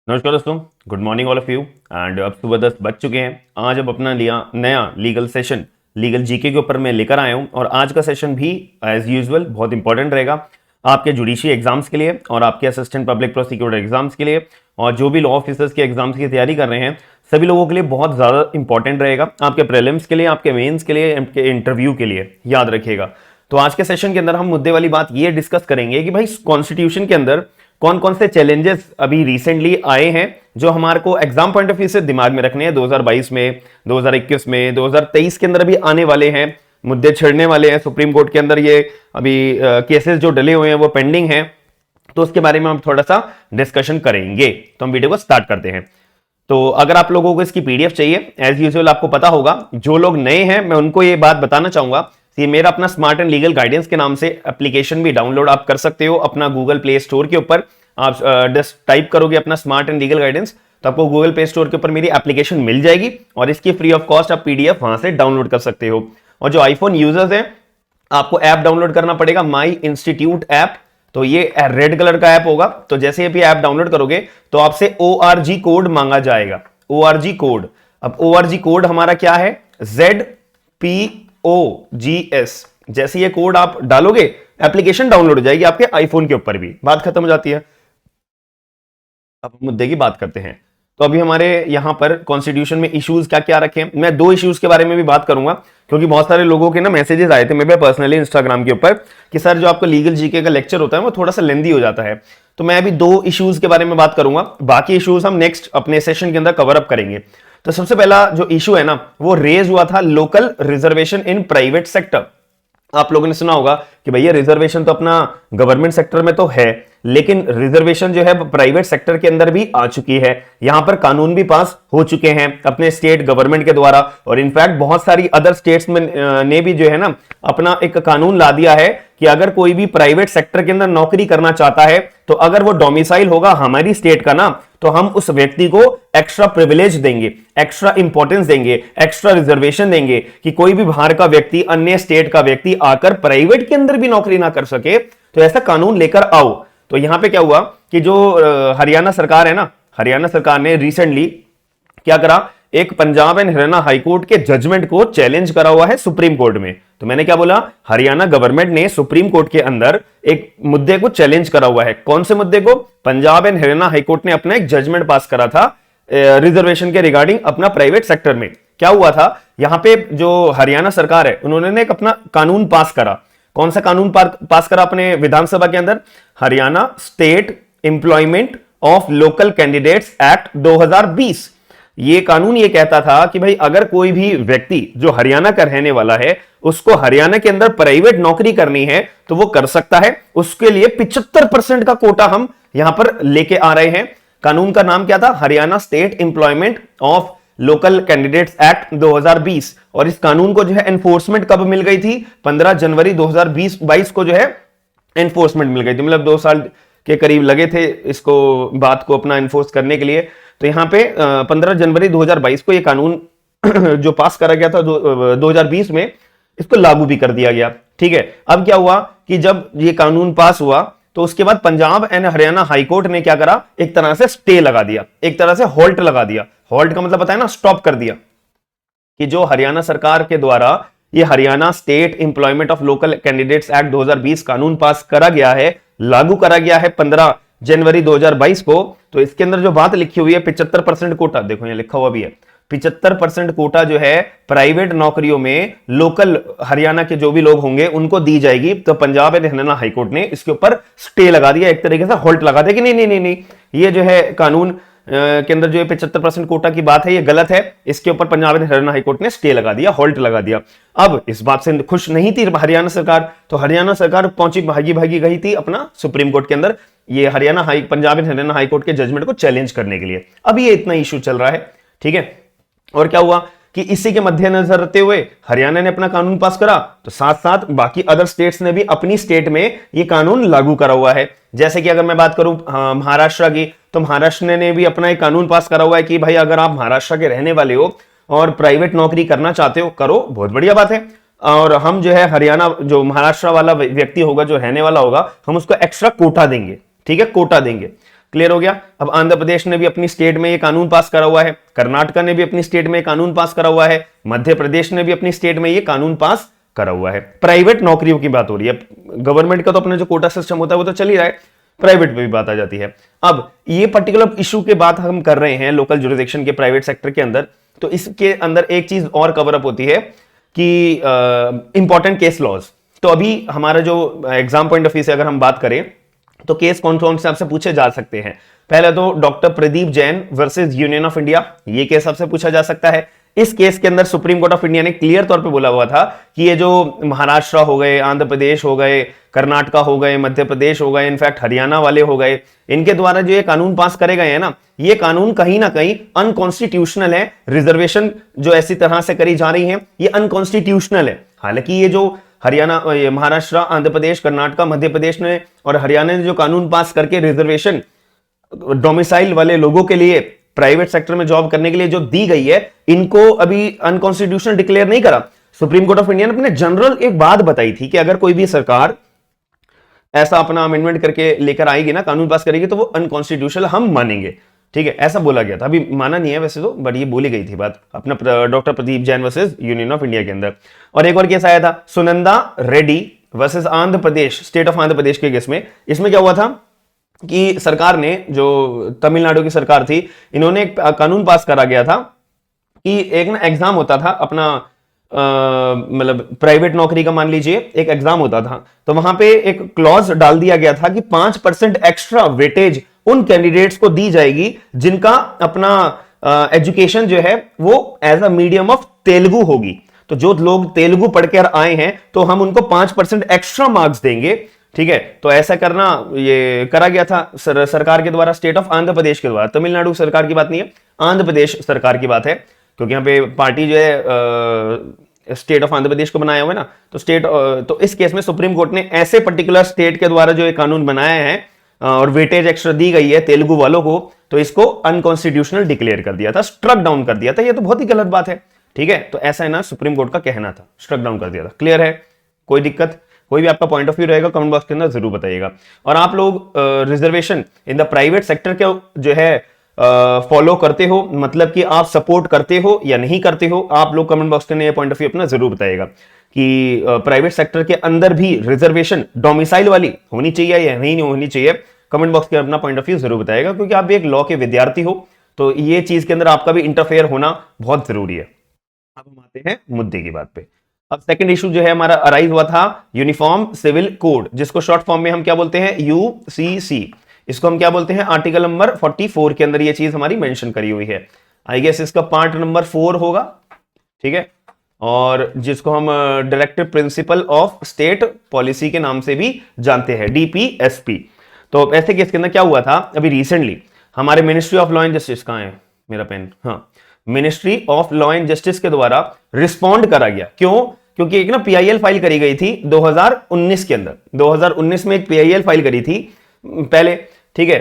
नमस्कार दोस्तों, good morning all of you. And अब सुबह 10 बज चुके हैं। आज अब अपना लिया नया लीगल सेशन लीगल जीके के ऊपर मैं लेकर आया हूं और आज का सेशन भी एज यूजुअल बहुत इंपॉर्टेंट रहेगा आपके जुडिशरी एग्जाम्स के लिए और आपके असिस्टेंट पब्लिक प्रोसिक्यूटर एग्जाम्स के लिए और जो भी लॉ ऑफिसर्स के एग्जाम्स की तैयारी कर रहे हैं सभी लोगों के लिए बहुत ज़्यादा इंपॉर्टेंट रहेगा। आपके प्रीलिम्स के लिए, आपके मेंस के लिए, आपके इंटरव्यू के लिए याद रखिएगा। तो आज के सेशन के अंदर हम मुद्दे वाली बात ये डिस्कस करेंगे कि भाई कॉन्स्टिट्यूशन के अंदर कौन कौन से चैलेंजेस अभी रिसेंटली आए हैं जो हमारे को एग्जाम पॉइंट ऑफ व्यू से दिमाग में रखने हैं 2022 में, 2021 में, 2023 के अंदर भी आने वाले हैं, मुद्दे छिड़ने वाले हैं सुप्रीम कोर्ट के अंदर। ये अभी केसेस जो डले हुए हैं वो पेंडिंग हैं, तो उसके बारे में हम थोड़ा सा डिस्कशन करेंगे। तो हम वीडियो को स्टार्ट करते हैं। तो अगर आप लोगों को इसकी पीडीएफ चाहिए, एज यूजुअल आपको पता होगा, जो लोग नए हैं मैं उनको ये बात बताना चाहूंगा, ये मेरा अपना स्मार्ट एंड लीगल गाइडेंस के नाम से एप्लीकेशन भी डाउनलोड आप कर सकते हो अपना गूगल प्ले स्टोर के ऊपर। आप जस्ट टाइप करोगे अपना स्मार्ट एंड लीगल गाइडेंस तो आपको गूगल प्ले स्टोर के ऊपर मेरी एप्लीकेशन मिल जाएगी और इसकी फ्री ऑफ कॉस्ट आप पीडीएफ वहां से डाउनलोड कर सकते हो। और जो आईफोन यूजर्स हैं आपको ऐप डाउनलोड करना पड़ेगा, माई इंस्टीट्यूट ऐप। तो ये रेड कलर का ऐप होगा। तो जैसे भी ऐप डाउनलोड करोगे तो आपसे ORG कोड मांगा जाएगा, ORG कोड। अब ORG कोड हमारा क्या है? ZPOGS। जैसे ये कोड आप डालोगे एप्लीकेशन डाउनलोड हो जाएगी आपके आईफोन के ऊपर भी, बात खत्म हो जाती है। अब मुद्दे की बात करते हैं। तो अभी हमारे यहां पर कॉन्स्टिट्यूशन में इश्यूज क्या क्या रखे हैं, मैं 2 इश्यूज के बारे में भी बात करूंगा क्योंकि बहुत सारे लोगों के ना मैसेजेस आए थे मेरे पर्सनली इंस्टाग्राम के ऊपर कि सर जो आपका लीगल जीके का लेक्चर होता है वो थोड़ा सा लेंदी हो जाता है। तो मैं अभी 2 इश्यूज के बारे में बात करूंगा, बाकी इश्यूज हम नेक्स्ट अपने सेशन के अंदर कवर अप करेंगे। तो सबसे पहला जो इशू है ना वो रेज हुआ था local reservation in private sector. आप लोगों ने सुना होगा कि भैया रिजर्वेशन तो अपना गवर्नमेंट सेक्टर में तो है, लेकिन रिजर्वेशन जो है प्राइवेट सेक्टर के अंदर भी आ चुकी है। यहां पर कानून भी पास हो चुके हैं अपने स्टेट गवर्नमेंट के द्वारा और इनफैक्ट बहुत सारी अदर स्टेट्स में ने भी जो है ना अपना एक कानून ला दिया है कि अगर कोई भी प्राइवेट सेक्टर के अंदर नौकरी करना चाहता है तो अगर वो डोमिसाइल होगा हमारी स्टेट का ना तो हम उस व्यक्ति को एक्स्ट्रा प्रिविलेज देंगे, एक्स्ट्रा इंपॉर्टेंस देंगे, एक्स्ट्रा रिजर्वेशन देंगे कि कोई भी बाहर का व्यक्ति, अन्य स्टेट का व्यक्ति आकर प्राइवेट के अंदर भी नौकरी ना कर सके। तो ऐसा कानून लेकर आओ। तो यहां पे क्या हुआ कि जो हरियाणा सरकार है ना, हरियाणा सरकार ने रिसेंटली क्या करा, एक पंजाब एंड हरियाणा हाईकोर्ट के जजमेंट को चैलेंज करा हुआ है सुप्रीम कोर्ट में। तो मैंने क्या बोला, हरियाणा गवर्नमेंट ने सुप्रीम कोर्ट के अंदर एक मुद्दे को चैलेंज करा हुआ है। कौन से मुद्दे को? पंजाब एंड हरियाणा हाईकोर्ट ने अपना एक जजमेंट पास करा था रिजर्वेशन के रिगार्डिंग अपना प्राइवेट सेक्टर में। क्या हुआ था, यहां पे जो हरियाणा सरकार है उन्होंने एक अपना कानून पास करा। कौन सा कानून पास करा अपने विधानसभा के अंदर? Haryana state employment of local candidates act 2020। ये कानून ये कहता था कि भाई अगर कोई भी व्यक्ति जो हरियाणा का रहने वाला है उसको हरियाणा के अंदर प्राइवेट नौकरी करनी है तो वो कर सकता है। उसके लिए 75% का कोटा हम यहां पर लेके आ रहे हैं। कानून का नाम क्या था? Haryana state employment of local candidates act 2020। और इस कानून को जो है एनफोर्समेंट कब मिल गई थी? 15 जनवरी 2022 को जो है एनफोर्समेंट मिल गई थी। मतलब 2 साल के करीब लगे थे इसको बात को अपना एनफोर्स करने के लिए। तो यहां पे 15 जनवरी 2022 को ये कानून जो पास करा गया था 2020 में, इसको लागू भी कर दिया गया। ठीक है, अब क्या हुआ कि जब ये कानून पास हुआ तो उसके बाद पंजाब एंड हरियाणा हाईकोर्ट ने क्या करा, एक तरह से स्टे लगा दिया, एक तरह से होल्ट लगा दिया। होल्ट का मतलब पता है ना, स्टॉप कर दिया कि जो हरियाणा सरकार के द्वारा ये Haryana state employment of local candidates act 2020 कानून पास करा गया है, लागू करा गया है 15 जनवरी 2022 को। तो इसके अंदर जो बात लिखी हुई है 75% कोटा, देखो यहां लिखा हुआ भी है 75% कोटा जो है प्राइवेट नौकरियों में लोकल हरियाणा के जो भी लोग होंगे उनको दी जाएगी। तो पंजाब एंड हरियाणा हाईकोर्ट ने इसके ऊपर स्टे लगा दिया, एक तरीके से होल्ट लगा दिया कि नहीं नहीं नहीं नहीं, ये जो है कानून के अंदर जो 75% कोटा की बात है ये गलत है। इसके ऊपर पंजाब एंड हरियाणा हाईकोर्ट ने स्टे लगा दिया, होल्ट लगा दिया। अब इस बात से खुश नहीं थी हरियाणा सरकार, तो हरियाणा सरकार पहुंची, भागी भागी गई थी अपना सुप्रीम कोर्ट के अंदर ये पंजाब एंड हरियाणा हाईकोर्ट के जजमेंट को चैलेंज करने के लिए। अब ये इतना इशू चल रहा है। ठीक है, और क्या हुआ कि इसी के मद्देनजर रखते हुए हरियाणा ने अपना कानून पास करा, तो साथ साथ बाकी अदर स्टेट्स ने भी अपनी स्टेट में ये कानून लागू करा हुआ है। जैसे कि अगर मैं बात करूं महाराष्ट्र की, तो महाराष्ट्र ने भी अपना एक कानून पास करा हुआ है कि भाई अगर आप महाराष्ट्र के रहने वाले हो और प्राइवेट नौकरी करना चाहते हो, करो, बहुत बढ़िया बात है। और हम जो है हरियाणा, जो महाराष्ट्र वाला व्यक्ति होगा, जो रहने वाला होगा, हम उसको एक्स्ट्रा कोटा देंगे। ठीक है, कोटा देंगे। क्लियर हो गया। अब आंध्र प्रदेश ने भी अपनी स्टेट में ये कानून पास करा हुआ है, कर्नाटक ने भी अपनी स्टेट में कानून पास करा हुआ है, मध्य प्रदेश ने भी अपनी स्टेट में ये कानून पास करा हुआ है। प्राइवेट नौकरियों की बात हो रही है, गवर्नमेंट का तो अपना जो कोटा सिस्टम होता है वो तो चल ही रहा है, प्राइवेट पे भी बात आ जाती है। अब ये पर्टिकुलर इशू के बात हम कर रहे हैं लोकल जुरिडिक्शन के प्राइवेट सेक्टर के अंदर, तो इसके अंदर एक चीज और कवर अप होती है कि इंपॉर्टेंट केस लॉज। तो अभी हमारा जो एग्जाम पॉइंट ऑफ व्यू से अगर हम बात करें तो केस कौन कौन से आपसे पूछे जा सकते हैं। पहले तो doctor Pradeep Jain versus Union of India, ये केस आपसे पूछा जा सकता है। इस केस के अंदर सुप्रीम कोर्ट ऑफ इंडिया ने क्लियर तौर पे बोला हुआ था कि ये जो महाराष्ट्र हो गए, आंध्र प्रदेश हो गए, कर्नाटका हो गए, मध्य प्रदेश हो गए, इनफैक्ट हरियाणा वाले हो गए, इनके द्वारा जो ये कानून पास करे गए हैं ना, ये कानून कहीं ना कहीं अनकॉन्स्टिट्यूशनल है। रिजर्वेशन जो ऐसी तरह से करी जा रही है ये अनकॉन्स्टिट्यूशनल है। हालांकि ये जो हरियाणा, महाराष्ट्र, आंध्र प्रदेश, कर्नाटका, मध्य प्रदेश ने और हरियाणा ने जो कानून पास करके रिजर्वेशन डोमिसाइल वाले लोगों के लिए प्राइवेट सेक्टर में जॉब करने के लिए जो दी गई है, इनको अभी अनकॉन्स्टिट्यूशनल डिक्लेयर नहीं करा। सुप्रीम कोर्ट ऑफ इंडिया ने अपने जनरल एक बात बताई थी कि अगर कोई भी सरकार ऐसा अपना अमेंडमेंट करके लेकर आएगी ना, कानून पास करेगी, तो वो अनकॉन्स्टिट्यूशनल हम मानेंगे। ठीक है, ऐसा बोला गया था, अभी माना नहीं है वैसे तो, बट ये बोली गई थी बात अपना doctor Pradeep Jain versus Union of India के अंदर। और एक और केस आया था Sunanda Reddy versus Andhra Pradesh, state of Andhra Pradesh के केस में। इसमें क्या हुआ था कि सरकार ने, जो तमिलनाडु की सरकार थी, इन्होंने एक कानून पास करा गया था कि एक ना एग्जाम होता था अपना, मतलब प्राइवेट नौकरी का मान लीजिए एक एग्जाम होता था, तो वहां पे एक क्लॉज डाल दिया गया था कि 5% एक्स्ट्रा वेटेज उन कैंडिडेट्स को दी जाएगी जिनका अपना एजुकेशन जो है वो as a medium of Telugu होगी। तो जो लोग तेलुगु पढ़कर आए हैं तो हम उनको 5% एक्स्ट्रा मार्क्स देंगे। ठीक है, तो ऐसा करना ये करा गया था सरकार के द्वारा, स्टेट ऑफ आंध्र प्रदेश के द्वारा। तमिलनाडु सरकार की बात नहीं है, आंध्र प्रदेश सरकार की बात है, क्योंकि यहाँ पे पार्टी जो है स्टेट ऑफ आंध्र प्रदेश को बनाया हुआ है ना, तो तो इस केस में सुप्रीम कोर्ट ने ऐसे पर्टिकुलर स्टेट के द्वारा जो ये कानून बनाया है और वेटेज एक्स्ट्रा दी गई है तेलुगु वालों को, तो इसको अनकॉन्स्टिट्यूशनल डिक्लेयर कर दिया था, स्ट्रक डाउन कर दिया था। ये तो बहुत ही गलत बात है। ठीक है, तो ऐसा है ना, सुप्रीम कोर्ट का कहना था, स्ट्रक डाउन कर दिया था। क्लियर है, कोई दिक्कत, कोई भी आपका पॉइंट ऑफ व्यू रहेगा कमेंट बॉक्स के अंदर जरूर बताइएगा। और आप लोग reservation in the private sector के जो है फॉलो करते हो, मतलब कि आप सपोर्ट करते हो या नहीं करते हो, आप लोग कमेंट बॉक्स के अंदर पॉइंट ऑफ व्यू अपना जरूर बताइएगा कि प्राइवेट सेक्टर के अंदर भी रिजर्वेशन डोमिसाइल वाली होनी चाहिए या नहीं होनी चाहिए। कमेंट बॉक्स के अपना पॉइंट ऑफ व्यू जरूर बताइएगा, क्योंकि आप भी एक लॉ के विद्यार्थी हो, तो ये चीज के अंदर आपका भी इंटरफेयर होना बहुत जरूरी है। अब हम आते हैं मुद्दे की बात पे। अब सेकंड इशू जो है हमारा अराइज हुआ था यूनिफॉर्म सिविल कोड, जिसको शॉर्ट फॉर्म में हम क्या बोलते हैं, यूसीसी। इसको हम क्या बोलते हैं, आर्टिकल नंबर 44 के अंदर ये चीज हमारी मेंशन करी हुई है। आई गेस इसका पार्ट नंबर 4 होगा। ठीक है, और जिसको हम directive principle of state policy के नाम से भी जानते हैं, डीपीएसपी। तो ऐसे केस के अंदर क्या हुआ था, अभी रिसेंटली हमारे ministry of law and justice, कहां है मेरा पेन, हाँ, ministry of law and justice के द्वारा रिस्पॉन्ड करा गया। क्यों? क्योंकि एक ना पीआईएल फाइल करी गई थी 2019 के अंदर। 2019 में एक पीआईएल फाइल करी थी पहले, ठीक है,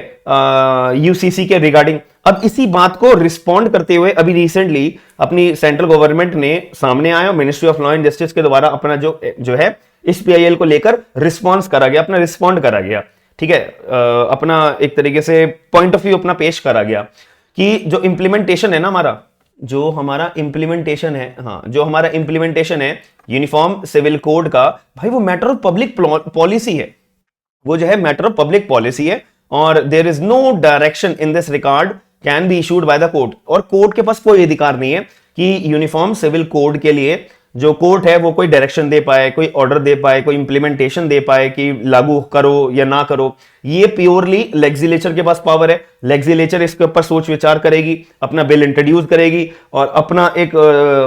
यूसीसी के रिगार्डिंग। अब इसी बात को रिस्पॉन्ड करते हुए अभी रिसेंटली अपनी सेंट्रल गवर्नमेंट ने सामने आया, ministry of law and justice के द्वारा अपना जो है इस पीआईएल को लेकर रिस्पॉन्स करा गया, अपना रिस्पॉन्ड करा गया। ठीक है, अपना एक तरीके से पॉइंट ऑफ व्यू अपना पेश करा गया कि जो इंप्लीमेंटेशन है ना हमारा, जो हमारा इंप्लीमेंटेशन है, हाँ, जो हमारा इंप्लीमेंटेशन है यूनिफॉर्म सिविल कोड का, भाई वो मैटर ऑफ पब्लिक पॉलिसी है, वो जो है मैटर ऑफ पब्लिक पॉलिसी है, और there is no direction in this regard can be issued by the court. और कोर्ट के पास कोई अधिकार नहीं है कि यूनिफॉर्म सिविल कोड के लिए जो कोर्ट है वो कोई डायरेक्शन दे पाए, कोई ऑर्डर दे पाए, कोई इंप्लीमेंटेशन दे पाए कि लागू करो या ना करो। ये प्योरली लेजिस्लेचर के पास पावर है। लेजिस्लेचर इसके ऊपर सोच विचार करेगी, अपना बिल इंट्रोड्यूस करेगी और अपना एक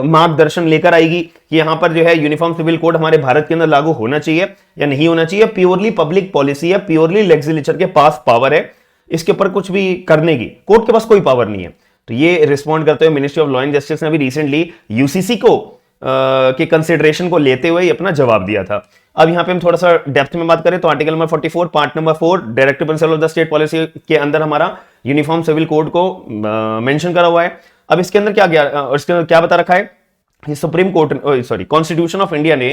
मार्गदर्शन लेकर आएगी कि यहां पर जो है यूनिफॉर्म सिविल कोड हमारे भारत के अंदर लागू होना चाहिए या नहीं होना चाहिए। प्योरली पब्लिक पॉलिसी है, प्योरली लेजिस्लेचर के पास पावर है, इसके ऊपर कुछ भी करने की कोर्ट के पास कोई पावर नहीं है। तो ये रिस्पॉन्ड करते हुए ministry of law and justice ने अभी रिसेंटली यूसीसी को के कंसिडरेशन को लेते हुए अपना जवाब दिया था। अब यहां पे हम थोड़ा सा डेप्थ में बात करें तो article number 44 part number 4 directive principle of the state policy के अंदर हमारा यूनिफॉर्म सिविल कोड को मेंशन करा हुआ है। अब इसके अंदर इसके अंदर क्या बता रखा है, supreme court sorry constitution of India ने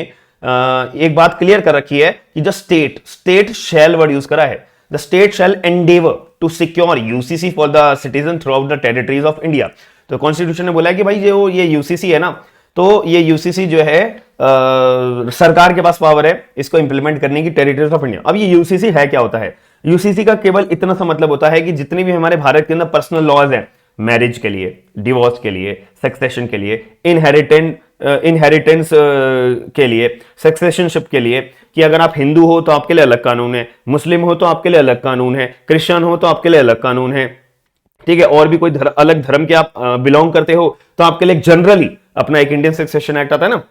एक बात क्लियर कर रखी है कि the state shall word use करा है, the state shall endeavour to secure UCC for the citizen throughout the territories of India. तो कॉन्स्टिट्यूशन ने बोला है कि भाई जो ये यूसीसी है ना, तो ये यूसीसी जो है सरकार के पास पावर है इसको इंप्लीमेंट करने की टेरिटरीज ऑफ इंडिया। अब ये यूसीसी है क्या होता है? यूसीसी का केवल इतना सा मतलब होता है कि जितने भी हमारे भारत के अंदर पर्सनल लॉज हैं, मैरिज के लिए, डिवोर्स के लिए, सक्सेशन के लिए, इनहेरिटेंस के लिए, सक्सेशनशिप के लिए, कि अगर आप हिंदू हो तो आपके लिए अलग कानून है, मुस्लिम हो तो आपके लिए अलग कानून है, क्रिश्चियन हो तो आपके लिए अलग कानून है, ठीक है, और भी कोई अलग धर्म के आप बिलोंग करते हो तो आपके लिए जनरली अपना एक इंडियन सक्सेशन एक्ट आता है ना,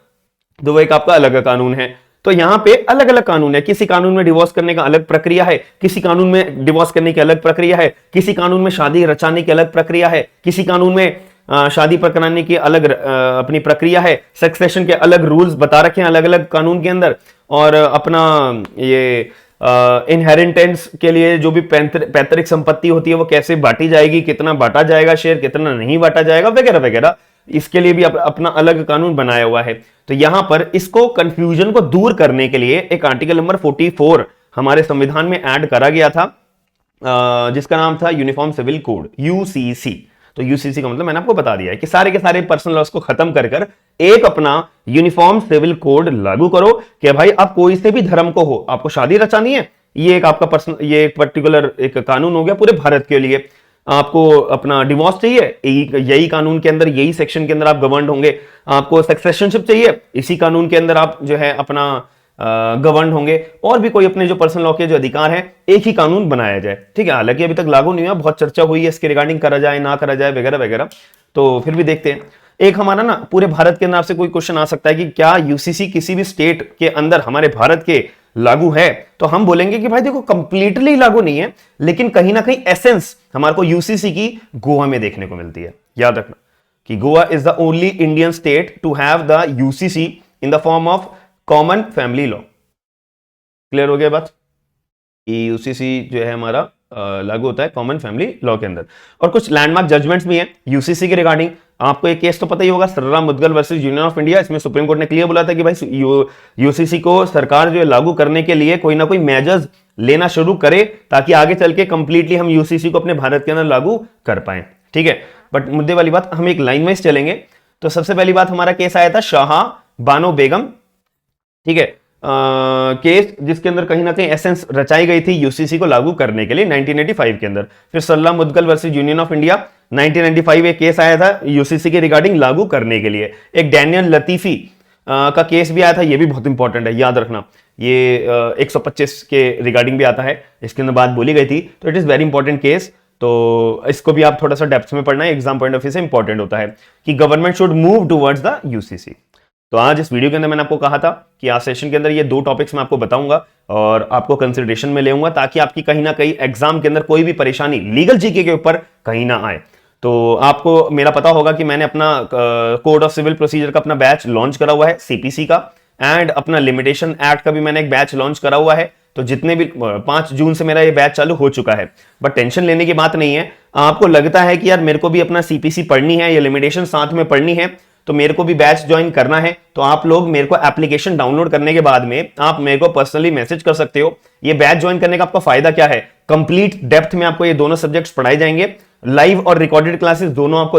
तो वो एक आपका अलग कानून है। तो यहां पे अलग अलग कानून है, किसी कानून में डिवोर्स करने का अलग प्रक्रिया है, किसी कानून में डिवोर्स करने की अलग प्रक्रिया है, किसी कानून में शादी रचाने की अलग प्रक्रिया है, किसी कानून में शादी पर कराने की अलग अपनी प्रक्रिया है, सक्सेशन के अलग रूल्स बता रखे हैं अलग अलग कानून के अंदर, और अपना ये इनहेरिटेंस के लिए जो भी पैतृक संपत्ति होती है वो कैसे बांटी जाएगी, कितना बांटा जाएगा शेयर, कितना नहीं बांटा जाएगा, वगैरह वगैरह, इसके लिए भी अपना अलग कानून बनाया हुआ है। तो यहां पर इसको कंफ्यूजन को दूर करने के लिए एक आर्टिकल नंबर 44 हमारे संविधान में ऐड करा गया था, जिसका नाम था यूनिफॉर्म सिविल कोड, यूसीसी। तो यूसीसी का मतलब मैंने आपको बता दिया है कि सारे के सारे पर्सनल लॉस को खत्म कर एक अपना यूनिफॉर्म सिविल कोड लागू करो कि भाई आप कोई से भी धर्म को हो, आपको शादी रचानी है, ये एक आपका पर्सनल, ये एक पर्टिकुलर एक कानून हो गया पूरे भारत के लिए। आपको अपना डिवोर्स चाहिए, यही कानून के अंदर, यही सेक्शन के अंदर आप गवर्न होंगे। आपको सक्सेशनशिप चाहिए, इसी कानून के अंदर आप जो है अपना गवर्न होंगे। और भी कोई अपने जो पर्सनल लॉ के जो अधिकार हैं, एक ही कानून बनाया जाए, ठीक है। हालांकि अभी तक लागू नहीं हुआ, बहुत चर्चा हुई है इसके रिगार्डिंग, करा जाए ना करा जाए वगैरह वगैरह, तो फिर भी देखते हैं। एक हमारा ना पूरे भारत के अंदर आपसे कोई क्वेश्चन आ सकता है कि क्या यूसीसी किसी भी स्टेट के अंदर हमारे भारत के लागू है? तो हम बोलेंगे कि भाई देखो कंप्लीटली लागू नहीं है, लेकिन कहीं ना कहीं एसेंस हमारे को यूसीसी की गोवा में देखने को मिलती है। याद रखना कि Goa is the only Indian state to have the UCC in the form of common family law. Clear हो गया बात कि यूसीसी जो है हमारा लागू होता है कॉमन फैमिली लॉ के अंदर। और कुछ लैंडमार्क जजमेंट्स भी हैं यूसीसी के रिगार्डिंग। आपको एक केस तो पता ही होगा, Sarla Mudgal versus Union of India. इसमें सुप्रीम कोर्ट ने क्लियर बोला था कि भाई यूसीसी को सरकार जो है लागू करने के लिए कोई ना कोई मेजर्स लेना शुरू करे, ताकि आगे चल के कंप्लीटली हम यूसीसी को अपने भारत के अंदर लागू कर पाए, ठीक है। बट मुद्दे वाली बात, हम एक लाइन वाइज चलेंगे। तो सबसे पहली बात, हमारा केस आया था शाह बानो बेगम, ठीक है, केस जिसके अंदर कहीं ना कहीं एसेंस रचाई गई थी यूसीसी को लागू करने के लिए 1985 के अंदर। फिर सल्ला Mudgal versus Union of India 1995 एक केस आया था यूसीसी के रिगार्डिंग लागू करने के लिए। एक डैनियल लतीफी का केस भी आया था, ये भी बहुत इंपॉर्टेंट है, याद रखना। ये 125 के रिगार्डिंग भी आता है, इसके अंदर बात बोली गई थी, तो it is very important case. तो इसको भी आप थोड़ा सा डेप्थ में पढ़ना है, एग्जाम पॉइंट ऑफ व्यू से इंपॉर्टेंट होता है कि government should move towards the UCC. तो आज इस वीडियो के अंदर मैंने आपको कहा था कि आज सेशन के अंदर ये 2 टॉपिक्स मैं आपको बताऊंगा और आपको कंसिडरेशन में लेऊंगा, ताकि आपकी कहीं ना कहीं एग्जाम के अंदर कोई भी परेशानी लीगल जीके के ऊपर कहीं ना आए। तो आपको मेरा पता होगा कि मैंने अपना कोड ऑफ सिविल प्रोसीजर का अपना बैच लॉन्च करा हुआ है सीपीसी का, एंड अपना लिमिटेशन एक्ट का भी मैंने एक बैच लॉन्च करा हुआ है। तो जितने भी 5 जून से मेरा ये बैच चालू हो चुका है। बट टेंशन लेने की बात नहीं है। आपको लगता है कि यार मेरे को भी अपना सीपीसी पढ़नी है या लिमिटेशन साथ में पढ़नी है, तो मेरे को भी बैच ज्वाइन करना है, तो आप लोग मेरे को एप्लीकेशन डाउनलोड करने के बाद में आप मेरे को पर्सनली मैसेज कर सकते हो। ये बैच ज्वाइन करने का आपका फायदा क्या है? कंप्लीट डेप्थ में आपको ये दोनों सब्जेक्ट्स पढ़ाए जाएंगे, लाइव और रिकॉर्डेड क्लासेस दोनों आपको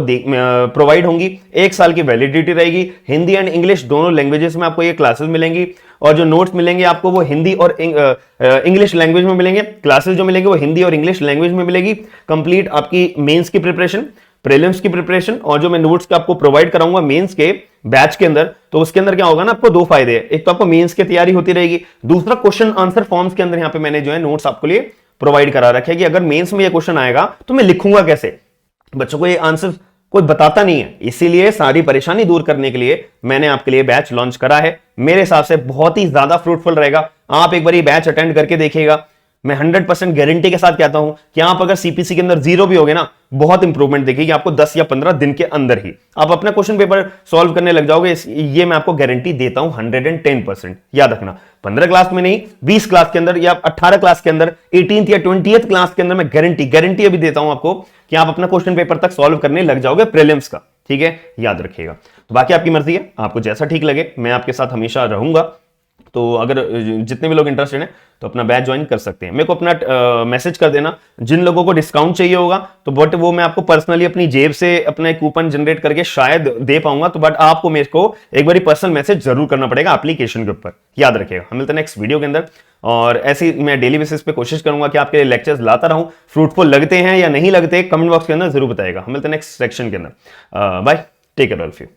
प्रोवाइड होंगी, 1 साल की वैलिडिटी रहेगी, हिंदी एंड इंग्लिश दोनों लैंग्वेजेस में आपको ये क्लासेस मिलेंगी, और जो नोट्स मिलेंगे आपको वो हिंदी और इंग्लिश लैंग्वेज में मिलेंगे। क्लासेस जो मिलेंगे वो हिंदी और इंग्लिश लैंग्वेज में मिलेगी। कंप्लीट आपकी मेंस की प्रिपरेशन, प्रीलिम्स की प्रिपरेशन, और जो मैं नोट्स का आपको प्रोवाइड कराऊंगा मेंस के बैच के अंदर, तो उसके अंदर क्या होगा ना, आपको 2 फायदे हैं। एक तो आपको मेंस की तैयारी होती रहेगी, दूसरा क्वेश्चन आंसर फॉर्म्स के अंदर यहाँ पे मैंने जो है नोट्स आपके लिए प्रोवाइड करा रखे हैं कि अगर मेंस में ये क्वेश्चन आएगा तो मैं लिखूंगा कैसे। बच्चों को ये आंसर कोई बताता नहीं है, इसीलिए सारी परेशानी दूर करने के लिए मैंने आपके लिए बैच लॉन्च करा है। मेरे हिसाब से बहुत ही ज्यादा फ्रूटफुल रहेगा। आप एक बार ये बैच अटेंड करके देखिएगा। मैं 100% गारंटी के साथ कहता हूं कि आप अगर सीपीसी के अंदर 0 भी होगे ना, बहुत इंप्रूवमेंट दिखेगी आपको 10 या 15 दिन के अंदर ही आप अपना क्वेश्चन पेपर सॉल्व करने लग जाओगे। ये मैं आपको गारंटी देता हूं 110%। याद रखना, 15 क्लास में नहीं, 20 क्लास के अंदर या 18 क्लास के अंदर, 18th या 20th क्लास के अंदर मैं गारंटी अभी देता हूं आपको कि आप अपना क्वेश्चन पेपर तक सॉल्व करने लग जाओगे प्रीलिम्स का, ठीक है। याद रखिएगा। तो बाकी आपकी मर्जी है, आपको जैसा ठीक लगे मैं आपके साथ हमेशा रहूंगा। तो अगर जितने भी लोग इंटरेस्टेड हैं तो अपना बैच ज्वाइन कर सकते हैं। मेरे को अपना मैसेज कर देना जिन लोगों को डिस्काउंट चाहिए होगा, तो बट वो मैं आपको पर्सनली अपनी जेब से अपना एक कूपन जनरेट करके शायद दे पाऊंगा, तो बट आपको मेरे को एक बार पर्सनल मैसेज जरूर करना पड़ेगा एप्लीकेशन के ऊपर, याद रखिएगा। हम मिलते हैं नेक्स्ट वीडियो के अंदर, और ऐसी मैं डेली बेसिस पे कोशिश करूंगा कि आपके लिए लेक्चर्स लाता रहूं। फ्रूटफुल लगते हैं या नहीं लगते कमेंट बॉक्स के अंदर जरूर बताएगा। हम मिलते हैं नेक्स्ट सेक्शन के अंदर। Bye, take care all of you.